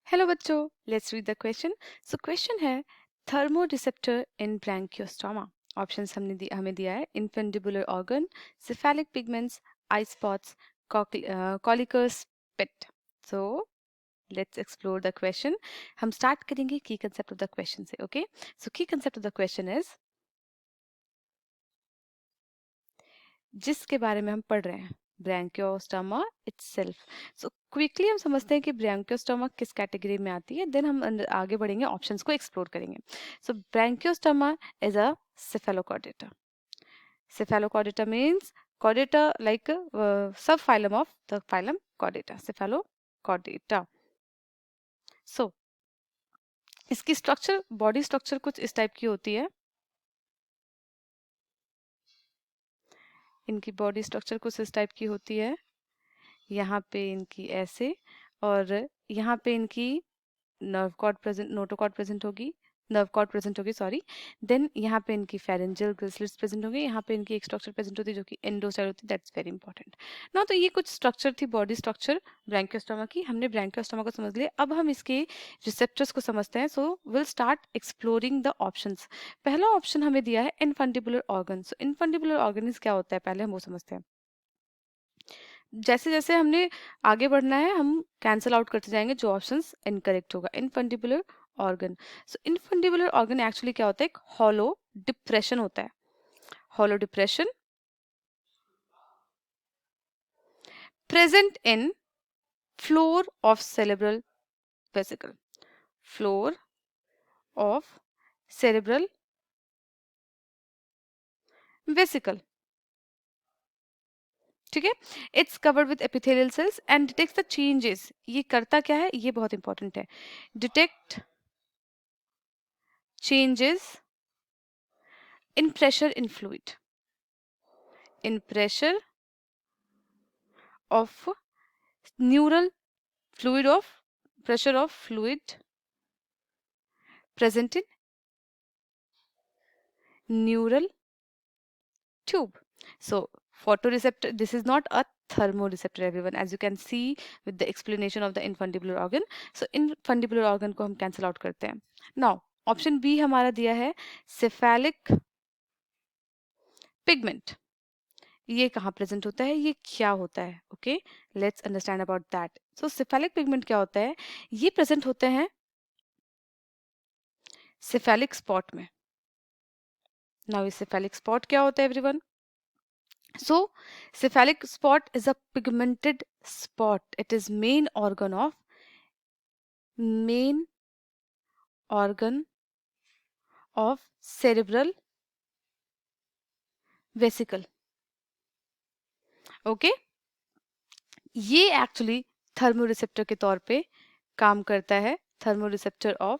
Hello बच्चों, let's read the question. So question है thermoreceptor in Branchiostoma. Options हमें दिया है infundibular organ, cephalic pigments, eye spots, Kolliker's pit. So let's explore the question. हम start करेंगे key concept of the question से। Okay, so key concept of the question is, जिसके बारे में हम पढ़ रहे हैं, ब्रैंकियोस्टोमा इटसेल्फ। सो क्विकली हम समझते हैं कि ब्रैंकियोस्टोमा किस कैटेगरी में आती है, देन हम आगे बढ़ेंगे, ऑप्शंस को एक्सप्लोर करेंगे। So Branchiostoma is a cephalochordata. Cephalochordata means chordata like subphylum of the phylum Chordata. Cephalochordata. So इसकी स्ट्रक्चर, बॉडी स्ट्रक्चर कुछ इस टाइप की होती है। इनकी बॉडी स्ट्रक्चर कुछ इस टाइप की होती है। यहाँ पे इनकी ऐसे, और यहाँ पे इनकी nerve cord present, notochord present होगी, नर्व कॉर्ड प्रेजेंट होगी, सॉरी। देन यहाँ पे इनकी फेरेंजियल ग्रिसलेट्स प्रेजेंट होंगे। यहाँ पे इनकी एक स्ट्रक्चर प्रेजेंट होती है जो कि एंडोस्टाइल होती है। दैट्स वेरी इंपॉर्टेंट ना। तो ये कुछ स्ट्रक्चर थी, बॉडी स्ट्रक्चर ब्रैंकियोस्टोमा की। हमने ब्रैंकियोस्टोमा को समझ लिया, अब हम इसके रिसेप्टर्स को समझते हैं। So will start exploring the options. पहला ऑप्शन हमें दिया है इनफंडिबुलर ऑर्गन। सो इनफंडिबुलर ऑर्गन क्या होता है, पहले हम वो समझते हैं। जैसे जैसे हमने आगे बढ़ना है, हम कैंसिल आउट करते जाएंगे जो ऑप्शंस इनकरेक्ट होगा। इनफंडिबुलर ऑर्गन, सो इनफंडिबुलर ऑर्गन एक्चुअली क्या होता है, एक हॉलो डिप्रेशन होता है। Hollow depression present in floor of cerebral vesicle. Floor of cerebral vesicle, ठीक है। It's covered with epithelial cells and detects the changes. ये करता क्या है, ये बहुत इंपॉर्टेंट है। Detect changes in pressure in fluid, in pressure of neural fluid, of pressure of fluid present in neural tube. So photoreceptor, this is not a thermoreceptor everyone, as you can see with the explanation of the infundibular organ. So infundibular organ को हम cancel out करते हैं। Now option B हमारा दिया है cephalic pigment। ये कहाँ present होता है, ये क्या होता है? Okay, let's understand about that. So cephalic pigment क्या होता है, ये प्रेजेंट होते हैं सिफेलिक स्पॉट में। नाउ ये सिफेलिक स्पॉट क्या होता है everyone? So cephalic spot is a pigmented spot. It is main organ of cerebral vesicle. Okay, ये एक्चुअली थर्मोरिसेप्टर के तौर पे काम करता है। थर्मोरिसेप्टर of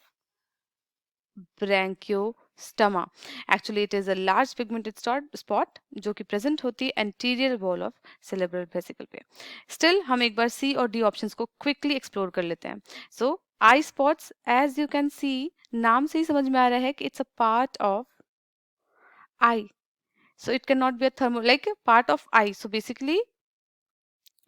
Branchiostoma. Actually it is a large pigmented spot जो कि प्रेजेंट होती है anterior wall of cerebral vesicle पे। स्टिल हम एक बार सी और डी ऑप्शंस को क्विकली एक्सप्लोर कर लेते हैं। So eye spots, as you can see, नाम से ही समझ में आ रहा है कि it's a part of eye. So it cannot be a like a part of eye. So basically,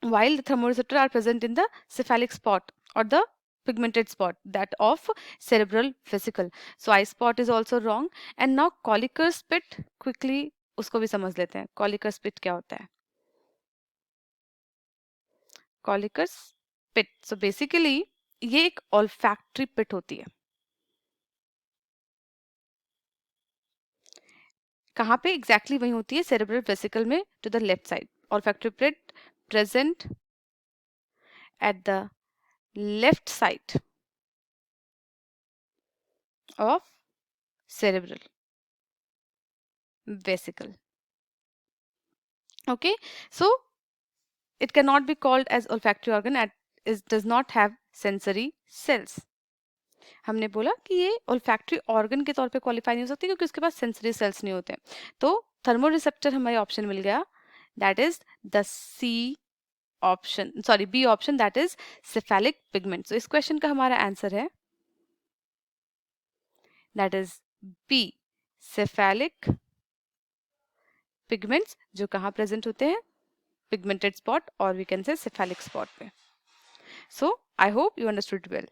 while the thermoreceptor are present in the cephalic spot or the pigmented spot that of cerebral vesicle. So eye spot is also wrong. And now Colliker's pit, quickly उसको भी समझ लेते हैं। Colliker's pit क्या होता है? Colliker's pit. So basically ये एक olfactory pit होती है। कहाँ पे एग्जैक्टली वही होती है, सेरेब्रल वेसिकल में, to the left side. olfactory pit present at the left side of cerebral vesicle. Okay, so it cannot be called as olfactory organ at it does not have sensory cells. हमने बोला कि ये olfactory organ के तौर पे qualify नहीं हो सकती क्योंकि उसके पास सेंसरी सेल्स नहीं होते। तो थर्मोरिसेप्टर हमारे ऑप्शन मिल गया, that is the C option, sorry B option, that is cephalic pigment. So इस क्वेश्चन का हमारा आंसर है that is B, cephalic pigments, जो कहाँ प्रेजेंट होते हैं, pigmented spot or we can say cephalic spot पे. So I hope you understood well.